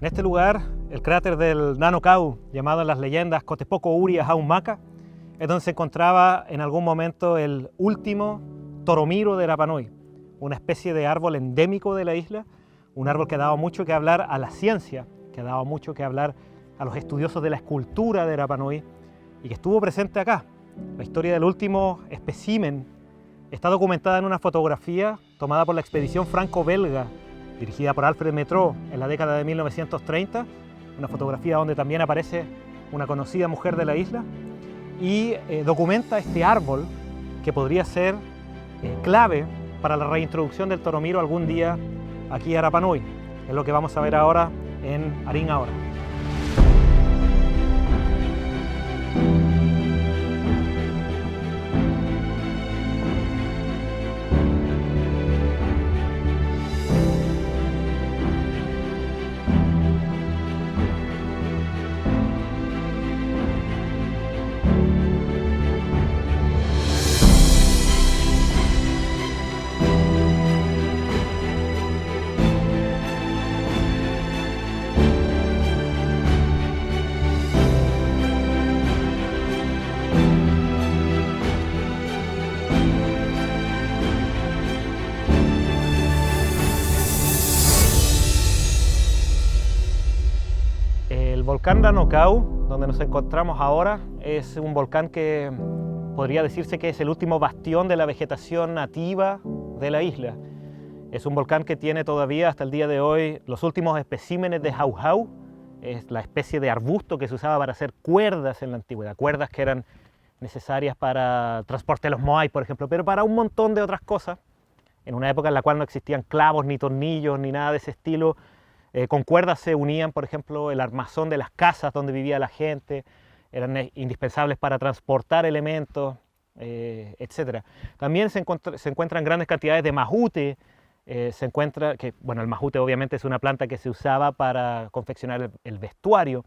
En este lugar, el cráter del Nanocau, llamado en las leyendas Cotepoco Uria Jaumaca, es donde se encontraba en algún momento el último toromiro de Rapa Nui, una especie de árbol endémico de la isla, un árbol que ha dado mucho que hablar a la ciencia, que ha dado mucho que hablar a los estudiosos de la escultura de Rapa Nui y que estuvo presente acá. La historia del último espécimen está documentada en una fotografía tomada por la expedición franco-belga dirigida por Alfred Métraux en la década de 1930, una fotografía donde también aparece una conocida mujer de la isla y documenta este árbol que podría ser clave para la reintroducción del toromiro algún día aquí a Rapa Nui. Es lo que vamos a ver ahora en Arin Ahora. El volcán Nanocau, donde nos encontramos ahora, es un volcán que podría decirse que es el último bastión de la vegetación nativa de la isla. Es un volcán que tiene todavía hasta el día de hoy los últimos especímenes de jauja, es la especie de arbusto que se usaba para hacer cuerdas en la antigüedad, cuerdas que eran necesarias para transporte de los moai, por ejemplo, pero para un montón de otras cosas, en una época en la cual no existían clavos, ni tornillos, ni nada de ese estilo. Con cuerdas se unían, por ejemplo, el armazón de las casas donde vivía la gente, eran indispensables para transportar elementos, etc. También se encuentran grandes cantidades de majute, el majute obviamente es una planta que se usaba para confeccionar el vestuario.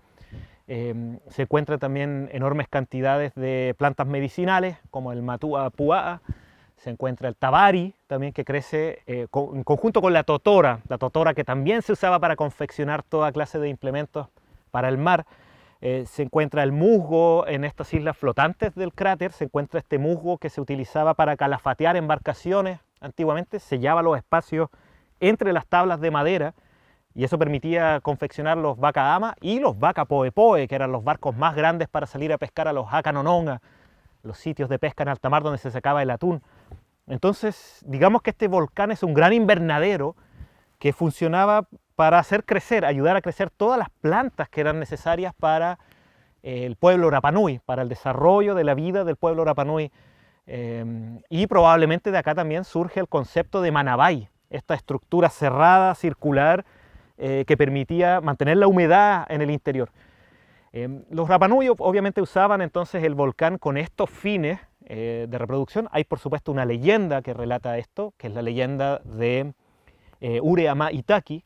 Se encuentran también enormes cantidades de plantas medicinales, como el matua puaa. Se encuentra el tabari, también que crece en conjunto con la totora que también se usaba para confeccionar toda clase de implementos para el mar. Se encuentra el musgo en estas islas flotantes del cráter, se encuentra este musgo que se utilizaba para calafatear embarcaciones antiguamente, sellaba los espacios entre las tablas de madera y eso permitía confeccionar los vaca ama y los vaca poe, que eran los barcos más grandes para salir a pescar a los hakanononga, los sitios de pesca en alta mar donde se sacaba el atún. Entonces, digamos que este volcán es un gran invernadero que funcionaba para hacer crecer, ayudar a crecer todas las plantas que eran necesarias para el pueblo Rapa Nui, para el desarrollo de la vida del pueblo Rapa Nui. Y probablemente de acá también surge el concepto de manabay, esta estructura cerrada, circular, que permitía mantener la humedad en el interior. Los Rapa Nui obviamente usaban entonces el volcán con estos fines de reproducción. Hay por supuesto una leyenda que relata esto, que es la leyenda de Ure Ama Itaki,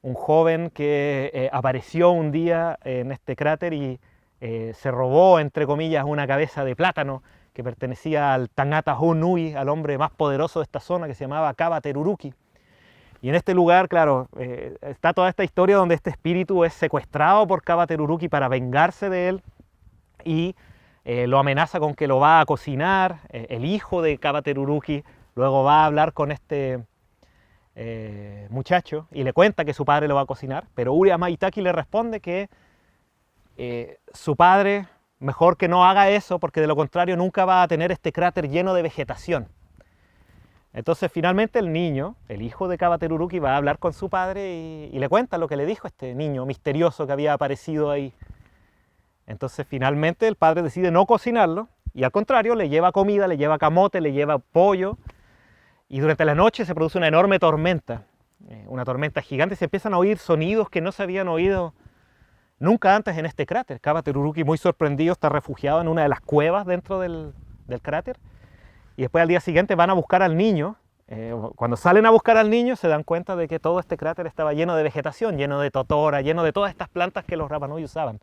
un joven que apareció un día en este cráter y se robó, entre comillas, una cabeza de plátano que pertenecía al Tangata Nui, al hombre más poderoso de esta zona, que se llamaba Kaba Teruruki. Y en este lugar, claro, está toda esta historia donde este espíritu es secuestrado por Kaba Teruruki para vengarse de él y lo amenaza con que lo va a cocinar. El hijo de Kaba Teruruki luego va a hablar con este muchacho y le cuenta que su padre lo va a cocinar, pero Ure Ama Itaki le responde que su padre mejor que no haga eso porque de lo contrario nunca va a tener este cráter lleno de vegetación. Entonces finalmente el niño, el hijo de Kaba Teruruki, va a hablar con su padre y le cuenta lo que le dijo este niño misterioso que había aparecido ahí. Entonces finalmente el padre decide no cocinarlo y al contrario le lleva comida, le lleva camote, le lleva pollo y durante la noche se produce una enorme tormenta, una tormenta gigante y se empiezan a oír sonidos que no se habían oído nunca antes en este cráter. Kaba Teruruki, muy sorprendido, está refugiado en una de las cuevas dentro del cráter. Y después al día siguiente van a buscar al niño. Cuando salen a buscar al niño se dan cuenta de que todo este cráter estaba lleno de vegetación, lleno de totora, lleno de todas estas plantas que los Rapa Nui usaban.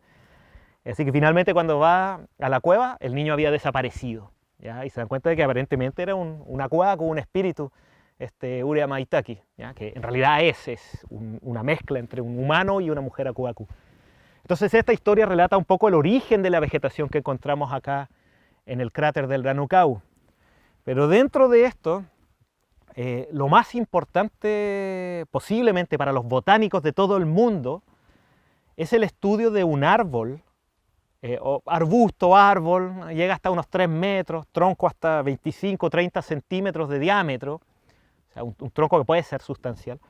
Así que finalmente cuando va a la cueva el niño había desaparecido, ¿ya? Y se dan cuenta de que aparentemente era una cueva con un espíritu este Urea Maitaki, ¿ya? Que en realidad es una mezcla entre un humano y una mujer Aku-Aku. Entonces esta historia relata un poco el origen de la vegetación que encontramos acá en el cráter del Ranucau. Pero dentro de esto, lo más importante posiblemente para los botánicos de todo el mundo es el estudio de un árbol, o arbusto, árbol, llega hasta unos 3 metros, tronco hasta 25 o 30 centímetros de diámetro, o sea, un tronco que puede ser sustancial,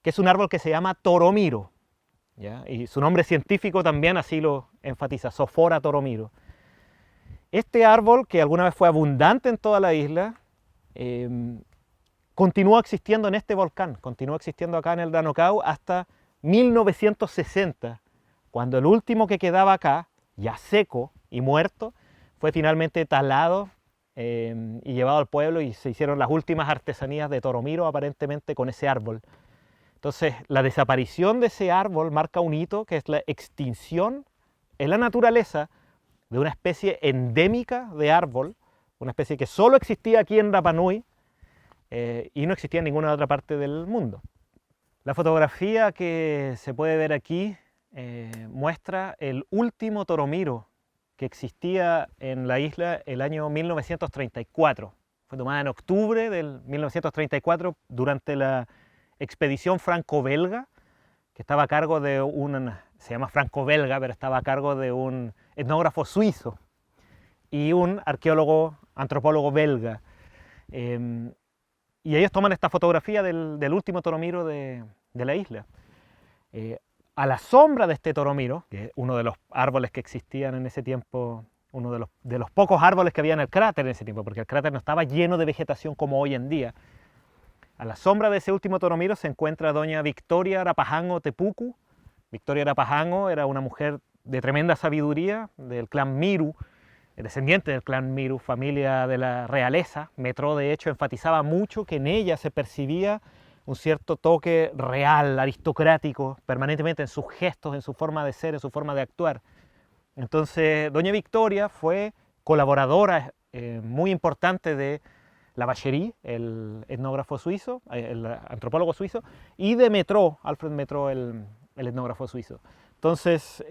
que es un árbol que se llama toromiro, ¿ya? Y su nombre científico también así lo enfatiza, Sophora toromiro. Este árbol, que alguna vez fue abundante en toda la isla, continuó existiendo en este volcán, continuó existiendo acá en el Ranucau hasta 1960, cuando el último que quedaba acá, ya seco y muerto, fue finalmente talado y llevado al pueblo, y se hicieron las últimas artesanías de toromiro aparentemente con ese árbol. Entonces la desaparición de ese árbol marca un hito, que es la extinción en la naturaleza de una especie endémica de árbol, una especie que solo existía aquí en Rapa Nui y no existía en ninguna otra parte del mundo. La fotografía que se puede ver aquí muestra el último toromiro que existía en la isla el año 1934. Fue tomada en octubre del 1934 durante la expedición franco-belga, que estaba a cargo de se llama franco-belga, pero estaba a cargo de un etnógrafo suizo y un arqueólogo, antropólogo belga. Y ellos toman esta fotografía del último toromiro de la isla. A la sombra de este toromiro, que es uno de los árboles que existían en ese tiempo, uno de los pocos árboles que había en el cráter en ese tiempo, porque el cráter no estaba lleno de vegetación como hoy en día. A la sombra de ese último toromiro se encuentra doña Victoria Rapajango Tepuku. Victoria Rapajango era una mujer de tremenda sabiduría, del clan Miru, descendiente del clan Miru, familia de la realeza. Metro, de hecho, enfatizaba mucho que en ella se percibía un cierto toque real, aristocrático, permanentemente en sus gestos, en su forma de ser, en su forma de actuar. Entonces, doña Victoria fue colaboradora muy importante de Lavacherie, el etnógrafo suizo, el antropólogo suizo, y de Metro, Alfred Metro, el etnógrafo suizo. Entonces,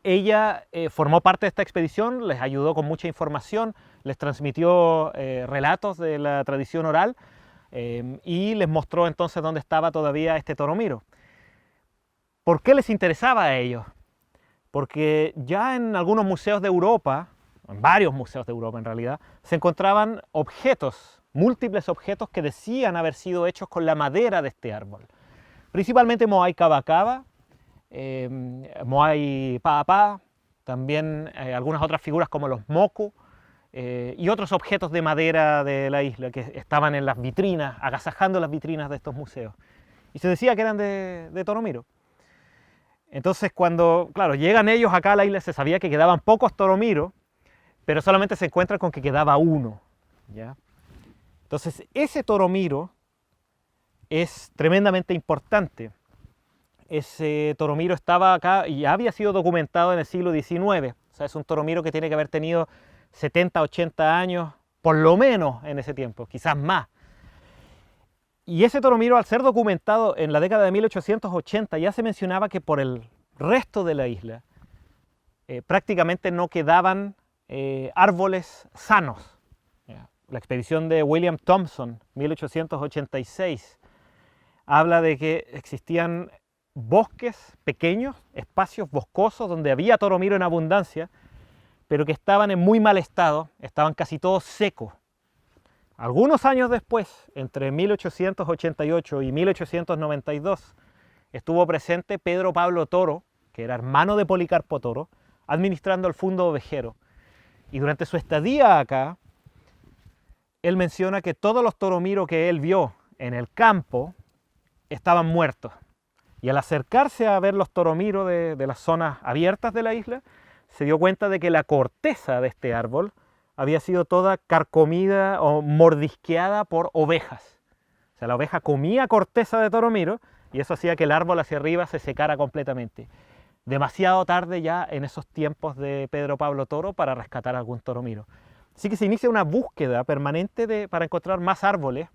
ella formó parte de esta expedición, les ayudó con mucha información, les transmitió relatos de la tradición oral y les mostró entonces dónde estaba todavía este toromiro. ¿Por qué les interesaba a ellos? Porque ya en algunos museos de Europa, en varios museos de Europa en realidad, se encontraban objetos, múltiples objetos que decían haber sido hechos con la madera de este árbol. Principalmente Moai Cava, Moai Paapá, también algunas otras figuras como los moco y otros objetos de madera de la isla que estaban en las vitrinas, agasajando las vitrinas de estos museos. Y se decía que eran de toromiro. Entonces cuando, claro, llegan ellos acá a la isla, se sabía que quedaban pocos toromiros, pero solamente se encuentran con que quedaba uno, ¿ya? Entonces ese toromiro es tremendamente importante. Ese toromiro estaba acá y había sido documentado en el siglo XIX. O sea, es un toromiro que tiene que haber tenido 70, 80 años, por lo menos en ese tiempo, quizás más. Y ese toromiro, al ser documentado en la década de 1880, ya se mencionaba que por el resto de la isla prácticamente no quedaban árboles sanos. La expedición de William Thompson, 1886, habla de que existían bosques pequeños, espacios boscosos donde había toromiro en abundancia, pero que estaban en muy mal estado, estaban casi todos secos. Algunos años después, entre 1888 y 1892, estuvo presente Pedro Pablo Toro, que era hermano de Policarpo Toro, administrando el Fundo Ovejero. Y durante su estadía acá, él menciona que todos los toromiros que él vio en el campo estaban muertos. Y al acercarse a ver los toromiros de las zonas abiertas de la isla, se dio cuenta de que la corteza de este árbol había sido toda carcomida o mordisqueada por ovejas. O sea, la oveja comía corteza de toromiro y eso hacía que el árbol hacia arriba se secara completamente. Demasiado tarde ya en esos tiempos de Pedro Pablo Toro para rescatar algún toromiro. Así que se inicia una búsqueda permanente para encontrar más árboles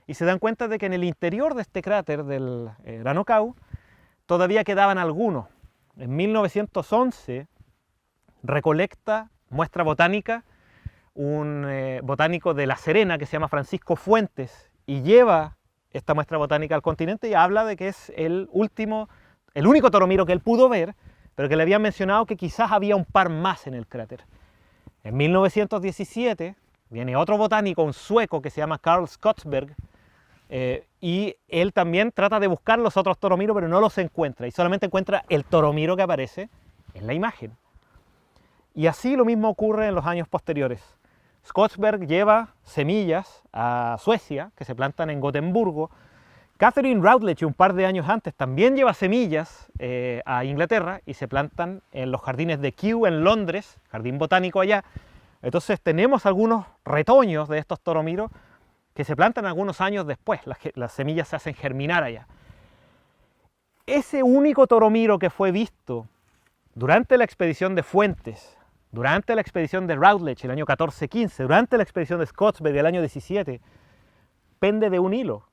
y se dan cuenta de que en el interior de este cráter del Ranokau todavía quedaban algunos. En 1911 recolecta muestra botánica un botánico de La Serena que se llama Francisco Fuentes y lleva esta muestra botánica al continente y habla de que es el único toromiro que él pudo ver, pero que le habían mencionado que quizás había un par más en el cráter. En 1917 viene otro botánico, un sueco que se llama Carl Skogsberg, y él también trata de buscar los otros toromiros, pero no los encuentra, y solamente encuentra el toromiro que aparece en la imagen. Y así lo mismo ocurre en los años posteriores. Skogsberg lleva semillas a Suecia, que se plantan en Gotemburgo. Catherine Routledge, un par de años antes, también lleva semillas a Inglaterra y se plantan en los jardines de Kew en Londres, jardín botánico allá. Entonces tenemos algunos retoños de estos toromiros que se plantan algunos años después, las semillas se hacen germinar allá. Ese único toromiro que fue visto durante la expedición de Fuentes, durante la expedición de Routledge el año 14-15, durante la expedición de Skogsberg el año 17, pende de un hilo.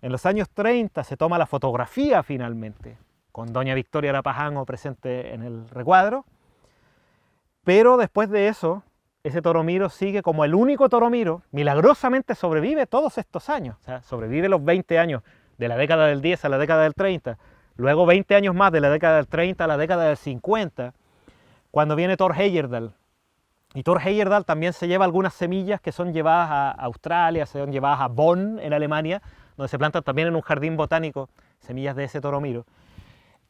En los años 30 se toma la fotografía finalmente, con doña Victoria Arapajango presente en el recuadro, pero después de eso, ese toromiro sigue como el único toromiro, milagrosamente sobrevive todos estos años, o sea, sobrevive los 20 años de la década del 10 a la década del 30, luego 20 años más de la década del 30 a la década del 50, cuando viene Thor Heyerdahl. Y Thor Heyerdahl también se lleva algunas semillas que son llevadas a Australia, son llevadas a Bonn, en Alemania, donde se plantan también en un jardín botánico semillas de ese toromiro.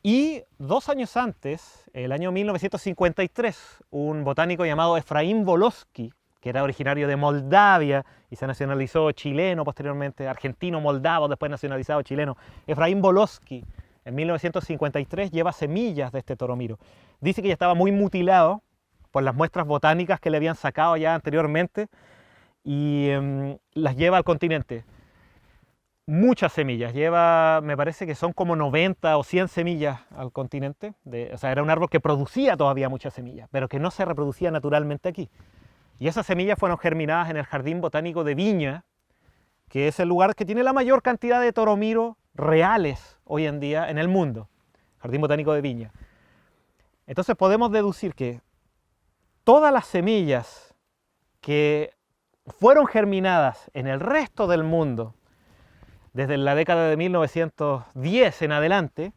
Y 2 años antes, el año 1953, un botánico llamado Efraín Volosky, que era originario de Moldavia y se nacionalizó chileno posteriormente, argentino, moldavo, después nacionalizado chileno, Efraín Volosky, en 1953 lleva semillas de este toromiro. Dice que ya estaba muy mutilado por las muestras botánicas que le habían sacado ya anteriormente y las lleva al continente. Muchas semillas, lleva, me parece que son como 90 o 100 semillas al continente. O sea, era un árbol que producía todavía muchas semillas, pero que no se reproducía naturalmente aquí. Y esas semillas fueron germinadas en el Jardín Botánico de Viña, que es el lugar que tiene la mayor cantidad de toromiros reales hoy en día en el mundo. Jardín Botánico de Viña. Entonces podemos deducir que todas las semillas que fueron germinadas en el resto del mundo desde la década de 1910 en adelante,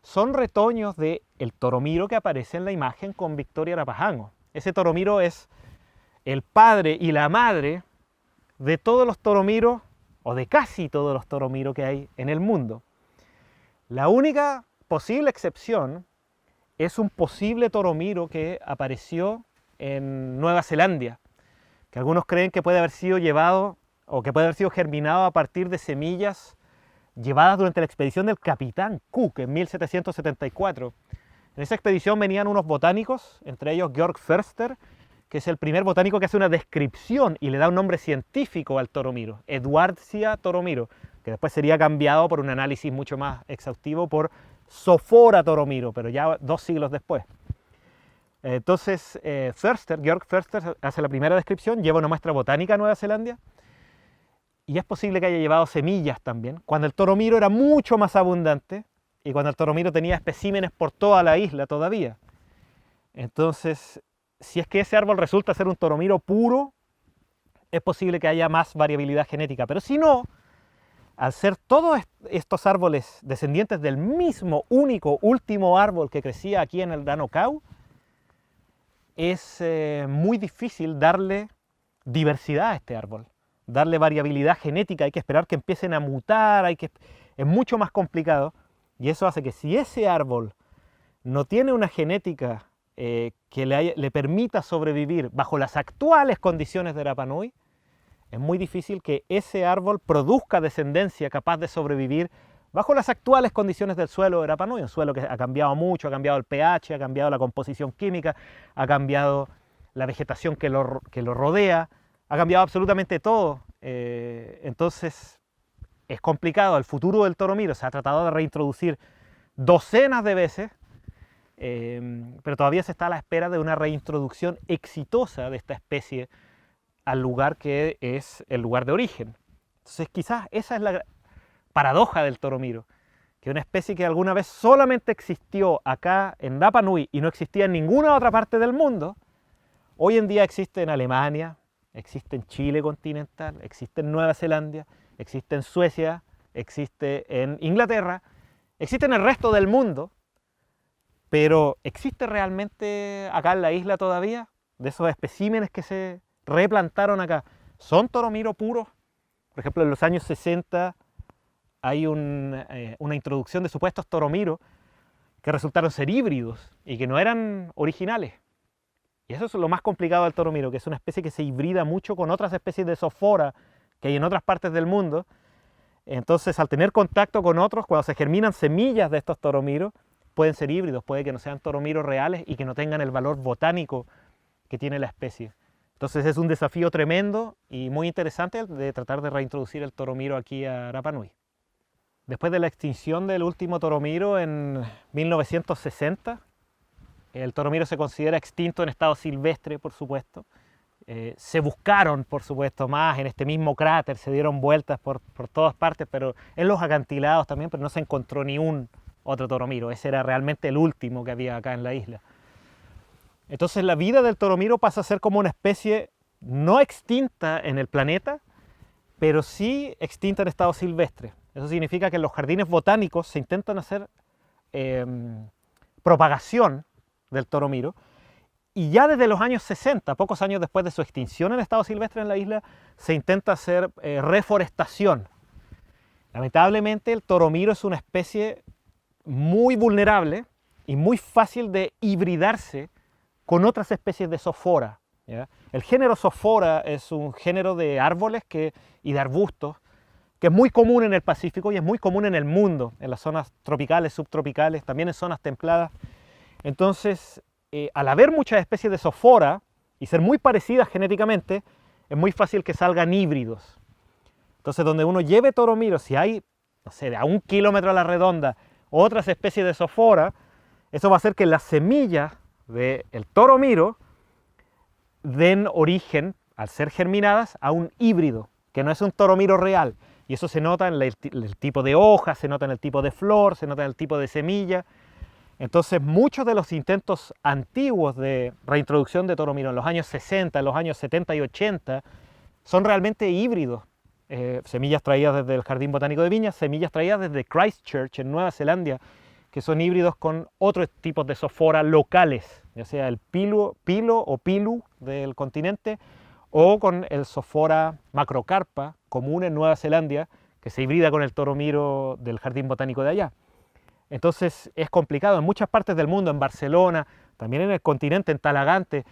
son retoños del toromiro que aparece en la imagen con Victoria Arapajango. Ese toromiro es el padre y la madre de todos los toromiros, o de casi todos los toromiros que hay en el mundo. La única posible excepción es un posible toromiro que apareció en Nueva Zelanda, que algunos creen que puede haber sido llevado o que puede haber sido germinado a partir de semillas llevadas durante la expedición del Capitán Cook en 1774. En esa expedición venían unos botánicos, entre ellos Georg Förster, que es el primer botánico que hace una descripción y le da un nombre científico al toromiro, Edwardsia toromiro, que después sería cambiado por un análisis mucho más exhaustivo por Sophora toromiro, pero ya 2 siglos después. Entonces, Georg Förster hace la primera descripción, lleva una muestra botánica a Nueva Zelanda, y es posible que haya llevado semillas también, cuando el toromiro era mucho más abundante y cuando el toromiro tenía especímenes por toda la isla todavía. Entonces, si es que ese árbol resulta ser un toromiro puro, es posible que haya más variabilidad genética, pero si no, al ser todos estos árboles descendientes del mismo, único, último árbol que crecía aquí en el Ranokau, es muy difícil darle diversidad a este árbol, darle variabilidad genética, hay que esperar que empiecen a mutar, es mucho más complicado, y eso hace que si ese árbol no tiene una genética que le permita sobrevivir bajo las actuales condiciones de Rapa Nui, es muy difícil que ese árbol produzca descendencia capaz de sobrevivir bajo las actuales condiciones del suelo de Rapa Nui, un suelo que ha cambiado mucho, ha cambiado el pH, ha cambiado la composición química, ha cambiado la vegetación que lo rodea, ha cambiado absolutamente todo. Entonces es complicado. El futuro del toromiro se ha tratado de reintroducir docenas de veces, pero todavía se está a la espera de una reintroducción exitosa de esta especie al lugar que es el lugar de origen. Entonces quizás esa es la paradoja del toromiro, que una especie que alguna vez solamente existió acá en Rapa Nui y no existía en ninguna otra parte del mundo, hoy en día existe en Alemania, existe en Chile continental, existe en Nueva Zelanda, existe en Suecia, existe en Inglaterra, existe en el resto del mundo, pero ¿existe realmente acá en la isla todavía? De esos especímenes que se replantaron acá, ¿son toromiro puros? Por ejemplo, en los años 60 hay una introducción de supuestos toromiros que resultaron ser híbridos y que no eran originales. Y eso es lo más complicado del toromiro, que es una especie que se hibrida mucho con otras especies de zoophora que hay en otras partes del mundo. Entonces, al tener contacto con otros, cuando se germinan semillas de estos toromiros, pueden ser híbridos, puede que no sean toromiros reales y que no tengan el valor botánico que tiene la especie. Entonces es un desafío tremendo y muy interesante de tratar de reintroducir el toromiro aquí a Rapa Nui. Después de la extinción del último toromiro en 1960, el toromiro se considera extinto en estado silvestre, por supuesto. Se buscaron, por supuesto, más en este mismo cráter, se dieron vueltas por todas partes, pero en los acantilados también, pero no se encontró ni un otro toromiro. Ese era realmente el último que había acá en la isla. Entonces la vida del toromiro pasa a ser como una especie no extinta en el planeta, pero sí extinta en estado silvestre. Eso significa que en los jardines botánicos se intentan hacer propagación del toromiro, y ya desde los años 60, pocos años después de su extinción en estado silvestre en la isla, se intenta hacer reforestación. Lamentablemente el toromiro es una especie muy vulnerable y muy fácil de hibridarse con otras especies de zoophora, ¿ya? El género zoophora es un género de árboles y de arbustos que es muy común en el Pacífico y es muy común en el mundo, en las zonas tropicales, subtropicales, también en zonas templadas. Entonces, al haber muchas especies de zoophora y ser muy parecidas genéticamente, es muy fácil que salgan híbridos. Entonces, donde uno lleve toromiro, si hay, no sé, a 1 kilómetro a la redonda, otras especies de zoophora, eso va a hacer que las semillas del toromiro den origen, al ser germinadas, a un híbrido, que no es un toromiro real. Y eso se nota en el tipo de hoja, se nota en el tipo de flor, se nota en el tipo de semilla. Entonces, muchos de los intentos antiguos de reintroducción de toromiro en los años 60, en los años 70 y 80, son realmente híbridos. Semillas traídas desde el Jardín Botánico de Viña, semillas traídas desde Christchurch, en Nueva Zelanda, que son híbridos con otros tipos de zoophora locales, ya sea el pilo o pilu del continente, o con el zoophora macrocarpa, común en Nueva Zelanda, que se hibrida con el toromiro del Jardín Botánico de allá. Entonces es complicado. En muchas partes del mundo, en Barcelona, también en el continente, en Talagante,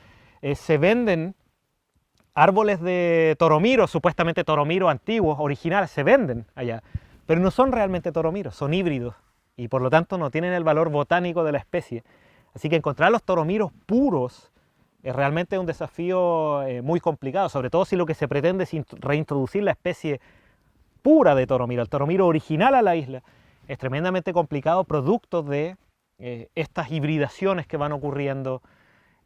se venden árboles de toromiro, supuestamente toromiro antiguos, originales, se venden allá, pero no son realmente toromiros, son híbridos y por lo tanto no tienen el valor botánico de la especie. Así que encontrar los toromiros puros es realmente un desafío muy complicado, sobre todo si lo que se pretende es reintroducir la especie pura de toromiro, el toromiro original a la isla. Es tremendamente complicado, producto de estas hibridaciones que van ocurriendo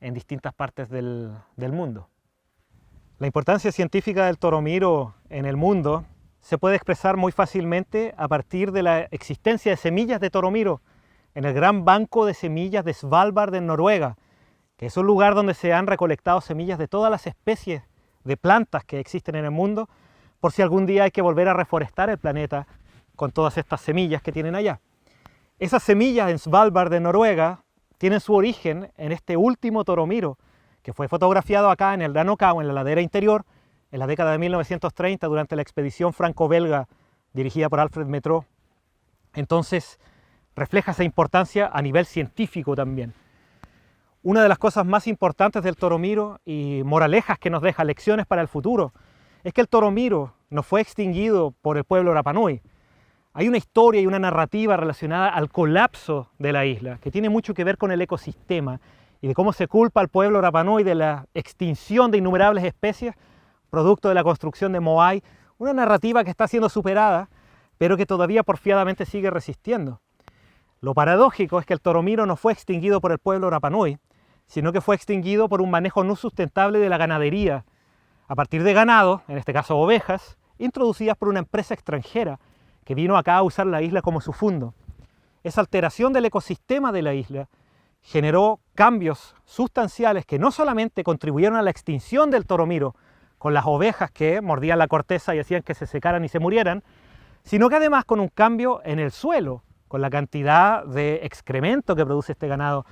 en distintas partes del mundo. La importancia científica del toromiro en el mundo se puede expresar muy fácilmente a partir de la existencia de semillas de toromiro en el gran banco de semillas de Svalbard en Noruega, que es un lugar donde se han recolectado semillas de todas las especies de plantas que existen en el mundo, por si algún día hay que volver a reforestar el planeta con todas estas semillas que tienen allá. Esas semillas en Svalbard de Noruega tienen su origen en este último toromiro, que fue fotografiado acá en el Rano Kau, en la ladera interior, en la década de 1930, durante la expedición franco-belga dirigida por Alfred Métraux. Entonces, refleja esa importancia a nivel científico también. Una de las cosas más importantes del toromiro y moralejas que nos deja, lecciones para el futuro, es que el toromiro no fue extinguido por el pueblo Rapa Nui. Hay una historia y una narrativa relacionada al colapso de la isla, que tiene mucho que ver con el ecosistema y de cómo se culpa al pueblo Rapa Nui de la extinción de innumerables especies, producto de la construcción de Moai, una narrativa que está siendo superada, pero que todavía porfiadamente sigue resistiendo. Lo paradójico es que el toromiro no fue extinguido por el pueblo Rapa Nui, sino que fue extinguido por un manejo no sustentable de la ganadería, a partir de ganado, en este caso ovejas, introducidas por una empresa extranjera que vino acá a usar la isla como su fundo. Esa alteración del ecosistema de la isla generó cambios sustanciales que no solamente contribuyeron a la extinción del toromiro, con las ovejas que mordían la corteza y hacían que se secaran y se murieran, sino que además con un cambio en el suelo, con la cantidad de excremento que produce este ganado,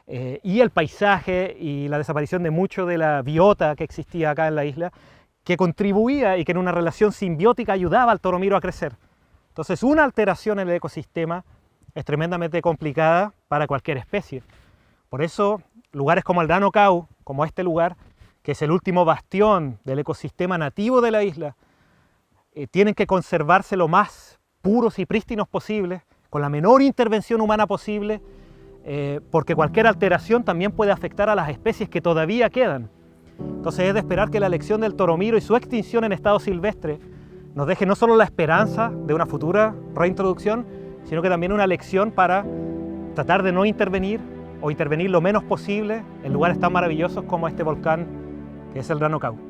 y el paisaje y la desaparición de mucho de la biota que existía acá en la isla, que contribuía y que en una relación simbiótica ayudaba al toromiro a crecer. Entonces, una alteración en el ecosistema es tremendamente complicada para cualquier especie. Por eso, lugares como el Rano Kau, como este lugar, que es el último bastión del ecosistema nativo de la isla, tienen que conservarse lo más puros y prístinos posibles, con la menor intervención humana posible, porque cualquier alteración también puede afectar a las especies que todavía quedan. Entonces es de esperar que la elección del toromiro y su extinción en estado silvestre nos deje no solo la esperanza de una futura reintroducción, sino que también una lección para tratar de no intervenir o intervenir lo menos posible en lugares tan maravillosos como este volcán que es el Rano Kau.